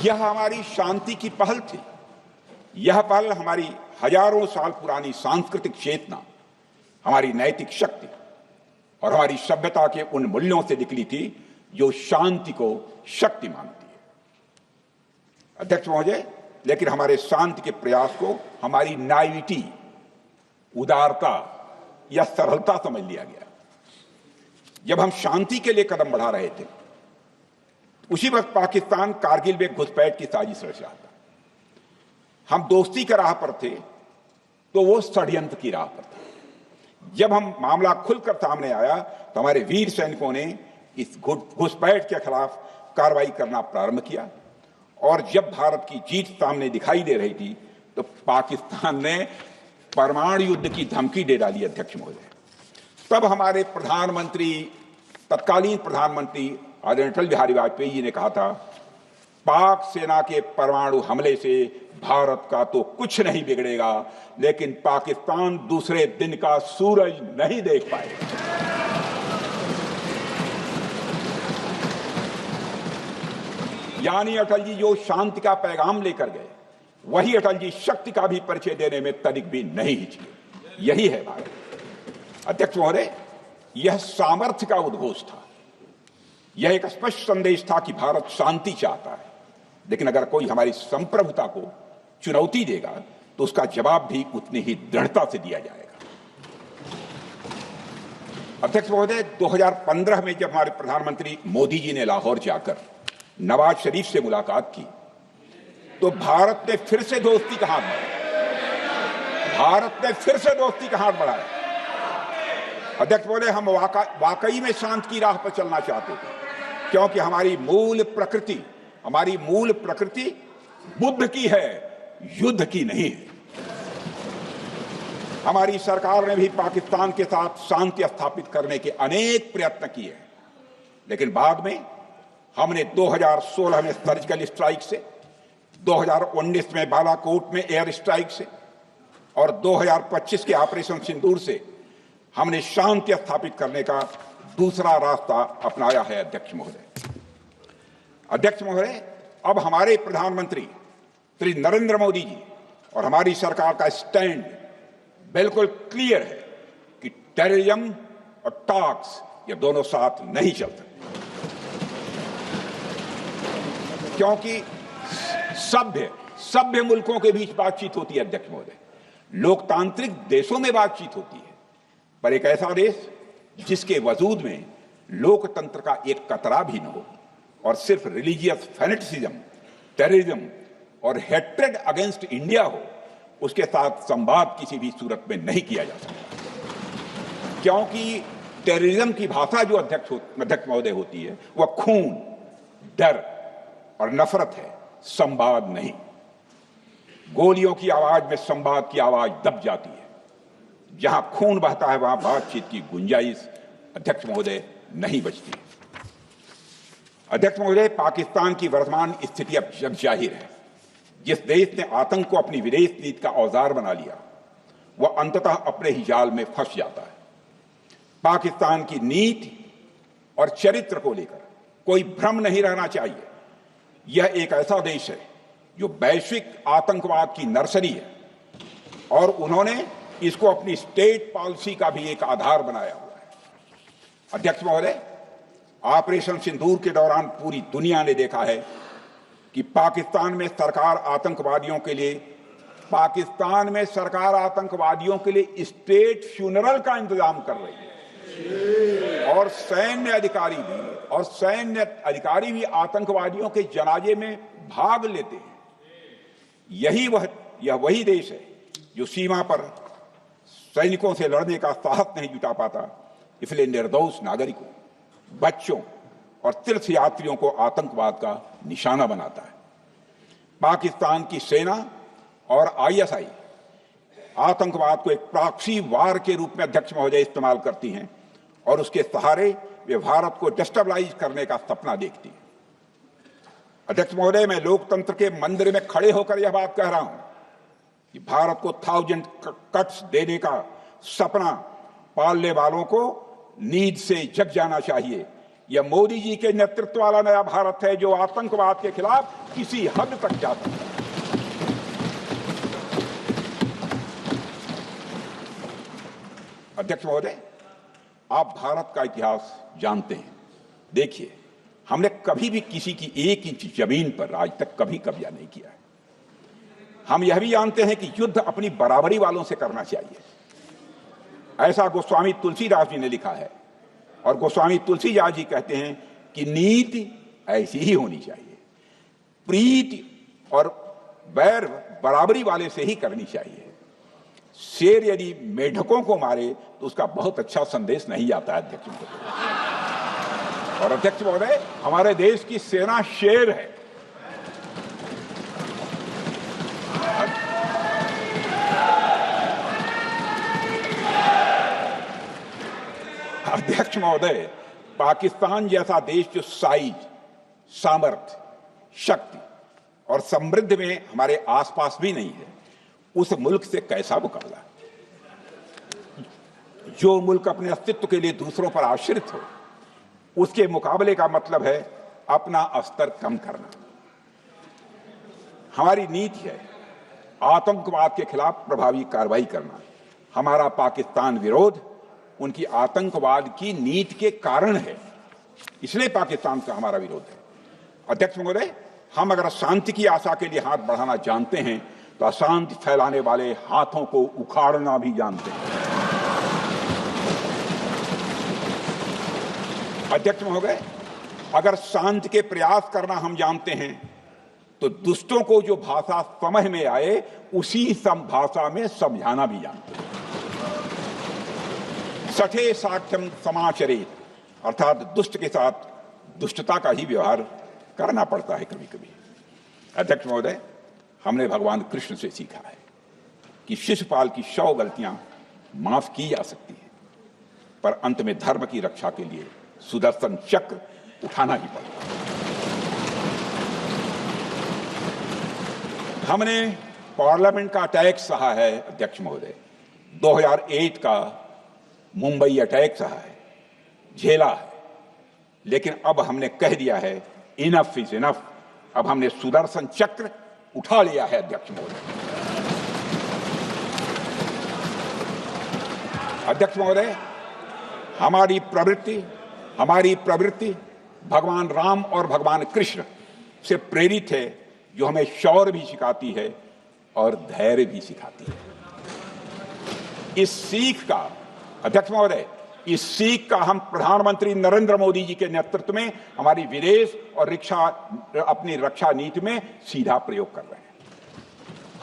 यह हमारी शांति की पहल थी। यह पहल हमारी हजारों साल पुरानी सांस्कृतिक चेतना, हमारी नैतिक शक्ति और हमारी सभ्यता के उन मूल्यों से निकली थी जो शांति को शक्ति मानती है। अध्यक्ष महोदय, लेकिन हमारे शांति के प्रयास को हमारी नाइविटी, उदारता या सरलता समझ लिया गया। जब हम शांति के लिए कदम बढ़ा रहे थे, उसी वक्त पाकिस्तान कारगिल में घुसपैठ की साजिश रच रहा था। हम दोस्ती की राह पर थे तो वो षड्यंत्र की राह पर था। जब हम मामला खुलकर सामने आया तो हमारे वीर सैनिकों ने इस घुसपैठ के खिलाफ कार्रवाई करना प्रारंभ किया, और जब भारत की जीत सामने दिखाई दे रही थी तो पाकिस्तान ने परमाणु युद्ध की धमकी दे डाली। अध्यक्ष महोदय, तब हमारे प्रधानमंत्री, तत्कालीन प्रधानमंत्री आदरणीय अटल बिहारी वाजपेयी जी ने कहा था, पाक सेना के परमाणु हमले से भारत का तो कुछ नहीं बिगड़ेगा, लेकिन पाकिस्तान दूसरे दिन का सूरज नहीं देख पाएगा। यानी अटल जी जो शांति का पैगाम लेकर गए, वही अटल जी शक्ति का भी परिचय देने में तनिक भी नहीं हिचके। यही है भारत। अध्यक्ष महोदय, यह सामर्थ्य का उद्घोष था। यह एक स्पष्ट संदेश था कि भारत शांति चाहता है, लेकिन अगर कोई हमारी संप्रभुता को चुनौती देगा तो उसका जवाब भी उतनी ही दृढ़ता से दिया जाएगा। अध्यक्ष महोदय, 2015 में जब हमारे प्रधानमंत्री मोदी जी ने लाहौर जाकर नवाज शरीफ से मुलाकात की तो भारत ने फिर से दोस्ती का हाथ बढ़ाया। अध्यक्ष महोदय, हम वाकई में शांति की राह पर चलना चाहते थे, क्योंकि हमारी मूल प्रकृति बुद्ध की है, युद्ध की नहीं है। हमारी सरकार ने भी पाकिस्तान के साथ शांति स्थापित करने के अनेक प्रयत्न किए, लेकिन बाद में हमने 2016 में सर्जिकल स्ट्राइक से, 2019 में बालाकोट में एयर स्ट्राइक से और 2025 के ऑपरेशन सिंदूर से हमने शांति स्थापित करने का दूसरा रास्ता अपनाया है। अध्यक्ष महोदय, अब हमारे प्रधानमंत्री श्री नरेंद्र मोदी जी और हमारी सरकार का स्टैंड बिल्कुल क्लियर है कि टेररिज्म और टॉक्स ये दोनों साथ नहीं चलते, क्योंकि सभ्य मुल्कों के बीच बातचीत होती है। अध्यक्ष महोदय, लोकतांत्रिक देशों में बातचीत होती है, पर एक ऐसा देश जिसके वजूद में लोकतंत्र का एक कतरा भी न हो और सिर्फ रिलीजियस फैनेटिसिज्म, टेररिज्म और हेट्रेड अगेंस्ट इंडिया हो, उसके साथ संवाद किसी भी सूरत में नहीं किया जा सकता। क्योंकि टेररिज्म की भाषा जो अध्यक्ष महोदय होती है, वह खून, डर और नफरत है, संवाद नहीं। गोलियों की आवाज में संवाद की आवाज दब जाती है। जहां खून बहता है वहां बातचीत की गुंजाइश अध्यक्ष महोदय नहीं बचती। अध्यक्ष महोदय, पाकिस्तान की वर्तमान स्थिति अब जग जाहिर है। जिस देश ने आतंक को अपनी विदेश नीति का औजार बना लिया, वह अंततः अपने ही जाल में फंस जाता है। पाकिस्तान की नीति और चरित्र को लेकर कोई भ्रम नहीं रहना चाहिए। यह एक ऐसा देश है जो वैश्विक आतंकवाद की नर्सरी है, और उन्होंने इसको अपनी स्टेट पॉलिसी का भी एक आधार बनाया हुआ है। अध्यक्ष महोदय, ऑपरेशन सिंदूर के दौरान पूरी दुनिया ने देखा है कि पाकिस्तान में सरकार आतंकवादियों के लिए स्टेट फ्यूनरल का इंतजाम कर रही है, और सैन्य अधिकारी भी आतंकवादियों के जनाजे में भाग लेते हैं। यह वही देश है जो सीमा पर सैनिकों से लड़ने का साहस नहीं जुटा पाता, इसलिए निर्दोष नागरिकों, बच्चों और तीर्थयात्रियों को आतंकवाद का निशाना बनाता है। पाकिस्तान की सेना और आईएसआई आतंकवाद को एक प्रॉक्सी वार के रूप में अध्यक्ष महोदय इस्तेमाल करती हैं, और उसके सहारे वे भारत को डिस्टेबलाइज करने का सपना देखती है। अध्यक्ष महोदय, मैं लोकतंत्र के मंदिर में खड़े होकर यह बात कह रहा हूं कि भारत को 1000 कट्स देने का सपना पालने वालों को नींद से जग जाना चाहिए। यह मोदी जी के नेतृत्व वाला नया भारत है जो आतंकवाद के खिलाफ किसी हद तक जा सकता है। अध्यक्ष महोदय, आप भारत का इतिहास जानते हैं। देखिए, हमने कभी भी किसी की 1 इंच जमीन पर आज तक कभी कब्जा नहीं किया है। हम यह भी जानते हैं कि युद्ध अपनी बराबरी वालों से करना चाहिए। ऐसा गोस्वामी तुलसीदास जी ने लिखा है और गोस्वामी तुलसीदास जी कहते हैं कि नीति ऐसी ही होनी चाहिए, प्रीति और बैर बराबरी वाले से ही करनी चाहिए। शेर यदि मेढकों को मारे तो उसका बहुत अच्छा संदेश नहीं आता है अध्यक्ष महोदय। और अध्यक्ष महोदय, हमारे देश की सेना शेर है। अध्यक्ष महोदय, पाकिस्तान जैसा देश जो साइज, सामर्थ्य, शक्ति और समृद्धि में हमारे आसपास भी नहीं है, उस मुल्क से कैसा मुकाबला? जो मुल्क अपने अस्तित्व के लिए दूसरों पर आश्रित हो, उसके मुकाबले का मतलब है अपना स्तर कम करना। हमारी नीति है आतंकवाद के खिलाफ प्रभावी कार्रवाई करना। हमारा पाकिस्तान विरोध उनकी आतंकवाद की नीति के कारण है, इसलिए पाकिस्तान का हमारा विरोध है। अध्यक्ष महोदय, हम अगर शांति की आशा के लिए हाथ बढ़ाना जानते हैं तो अशांति फैलाने वाले हाथों को उखाड़ना भी जानते हैं। अध्यक्ष महोदय, अगर शांति के प्रयास करना हम जानते हैं तो दुष्टों को जो भाषा समझ में आए उसी भाषा में समझाना भी जानते हैं। सठे साक्ष्यम समाचरित, अर्थात दुष्ट के साथ दुष्टता का ही व्यवहार करना पड़ता है कभी कभी। अध्यक्ष महोदय, हमने भगवान कृष्ण से सीखा है कि शिशुपाल की 100 गलतियां माफ की जा सकती हैं, पर अंत में धर्म की रक्षा के लिए सुदर्शन चक्र उठाना ही पड़ता। हमने पार्लियामेंट का अटैक सहा है अध्यक्ष महोदय, 2008 का मुंबई अटैक सहा है, झेला है, लेकिन अब हमने कह दिया है इनफ इज इनफ। अब हमने सुदर्शन चक्र उठा लिया है अध्यक्ष महोदय। अध्यक्ष महोदय, हमारी प्रवृत्ति भगवान राम और भगवान कृष्ण से प्रेरित है, जो हमें शौर्य भी सिखाती है और धैर्य भी सिखाती है। इस सीख का अध्यक्ष महोदय, इस सीख का हम प्रधानमंत्री नरेंद्र मोदी जी के नेतृत्व में हमारी विदेश और अपनी रक्षा नीति में सीधा प्रयोग कर रहे हैं।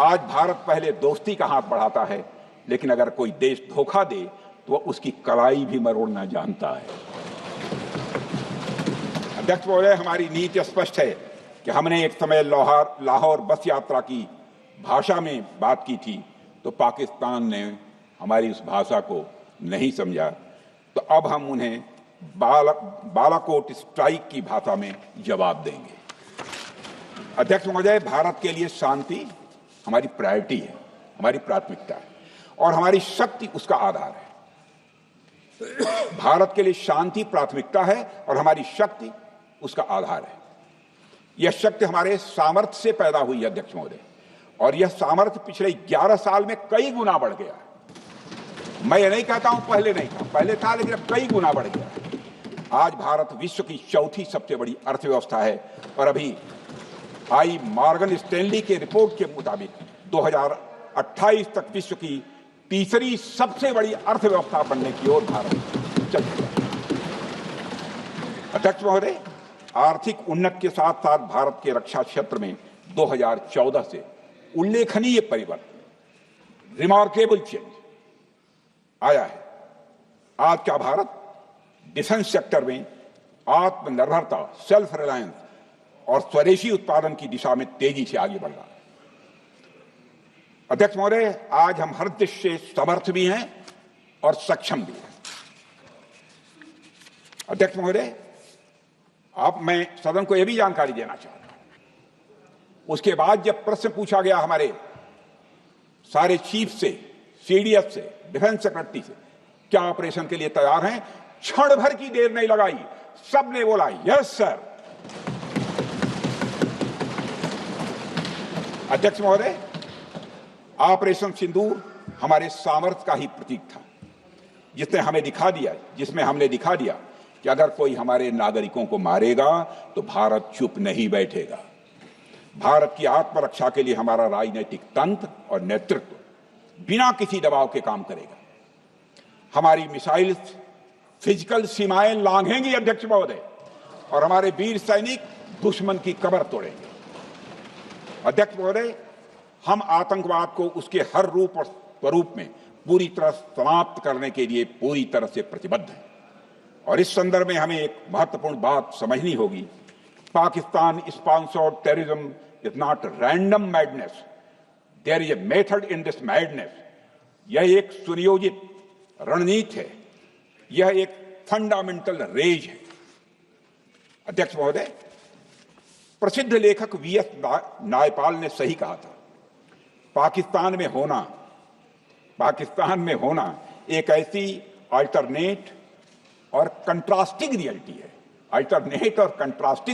आज भारत पहले दोस्ती का हाथ बढ़ाता है, लेकिन अगर कोई देश धोखा दे तो वह उसकी कलाई भी मरोड़ना जानता है। अध्यक्ष महोदय, हमारी नीति स्पष्ट है कि हमने एक समय लाहौर बस यात्रा की भाषा में बात की थी तो पाकिस्तान ने हमारी उस भाषा को नहीं समझा, तो अब हम उन्हें बालाकोट स्ट्राइक की भाषा में जवाब देंगे। अध्यक्ष महोदय, भारत के लिए शांति हमारी प्रायोरिटी है, हमारी प्राथमिकता है और हमारी शक्ति उसका आधार है। भारत के लिए शांति प्राथमिकता है और हमारी शक्ति उसका आधार है। यह शक्ति हमारे सामर्थ्य से पैदा हुई है अध्यक्ष महोदय, और यह सामर्थ्य पिछले 11 साल में कई गुना बढ़ गया है। मैं ये नहीं कहता हूं पहले नहीं था, पहले था, लेकिन अब कई गुना बढ़ गया। आज भारत विश्व की चौथी सबसे बड़ी अर्थव्यवस्था है और अभी आई मॉर्गन स्टैनली के रिपोर्ट के मुताबिक 2028 तक विश्व की तीसरी सबसे बड़ी अर्थव्यवस्था बनने की ओर भारत चल रहा है। अध्यक्ष महोदय, आर्थिक उन्नति के साथ साथ भारत के रक्षा क्षेत्र में 2014 से उल्लेखनीय परिवर्तन, रिमार्केबल चेंज आया है। आज का भारत डिफेंस सेक्टर में आत्मनिर्भरता, सेल्फ रिलायंस और स्वदेशी उत्पादन की दिशा में तेजी से आगे बढ़ रहा है। अध्यक्ष महोदय, आज हम हर दृष्टि से समर्थ भी हैं और सक्षम भी हैं। अध्यक्ष महोदय, अब मैं सदन को यह भी जानकारी देना चाहता हूं, उसके बाद जब प्रश्न पूछा गया हमारे सारे चीफ से, सीडीएफ से, डिफेंस सेक्रेटरी से, क्या ऑपरेशन के लिए तैयार हैं, क्षण भर की देर नहीं लगाई, सबने बोला यस सर। अध्यक्ष महोदय, ऑपरेशन सिंदूर हमारे सामर्थ्य का ही प्रतीक था, जिसमें हमने दिखा दिया कि अगर कोई हमारे नागरिकों को मारेगा तो भारत चुप नहीं बैठेगा। भारत की आत्मरक्षा के लिए हमारा राजनीतिक तंत्र और नेतृत्व बिना किसी दबाव के काम करेगा। हमारी मिसाइल फिजिकल सीमाएं लांघेंगी अध्यक्ष महोदय, और हमारे वीर सैनिक दुश्मन की कमर तोड़ेंगे। अध्यक्ष महोदय, हम आतंकवाद को उसके हर रूप और स्वरूप में पूरी तरह समाप्त करने के लिए पूरी तरह से प्रतिबद्ध हैं। और इस संदर्भ में हमें एक महत्वपूर्ण बात समझनी होगी। Pakistan sponsored terrorism is not random madness, there is a method in this madness. यह एक सुनियोजित रणनीति है, यह एक फंडामेंटल रेज है। अध्यक्ष महोदय, प्रसिद्ध लेखक वीएस नायपाल ने सही कहा था, पाकिस्तान में होना एक ऐसी अल्टरनेट और कंट्रास्टिंग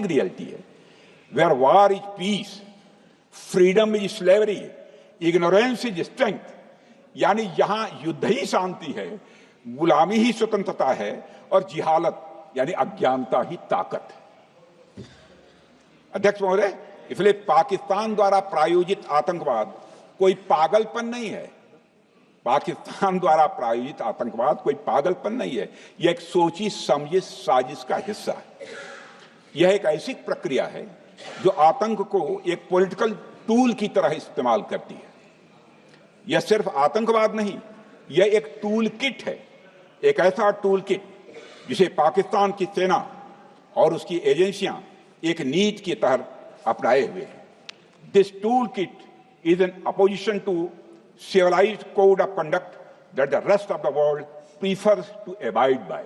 रियलिटी है, where war is peace, freedom is slavery, ignorance is strength. यानी यहां युद्ध ही शांति है, गुलामी ही स्वतंत्रता है, और जिहालत यानी अज्ञानता ही ताकत है। अध्यक्ष महोदय, इसलिए पाकिस्तान द्वारा प्रायोजित आतंकवाद कोई पागलपन नहीं है। पाकिस्तान द्वारा प्रायोजित आतंकवाद कोई पागलपन नहीं है, यह एक सोची समझी साजिश का हिस्सा है। यह एक ऐसी प्रक्रिया है जो आतंक को एक पॉलिटिकल टूल की तरह इस्तेमाल करती है। यह सिर्फ आतंकवाद नहीं, यह एक टूल किट है, एक ऐसा टूल किट जिसे पाकिस्तान की सेना और उसकी एजेंसियां एक नीति के तहत अपनाए हुए हैं। This tool kit is in opposition to civilized code of conduct that the rest of the world prefers to abide by।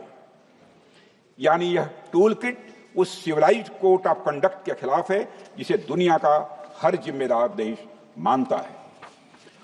यानी यह टूल किट उस सिविलाइज्ड कोड ऑफ कंडक्ट के खिलाफ है जिसे दुनिया का हर जिम्मेदार देश मानता है।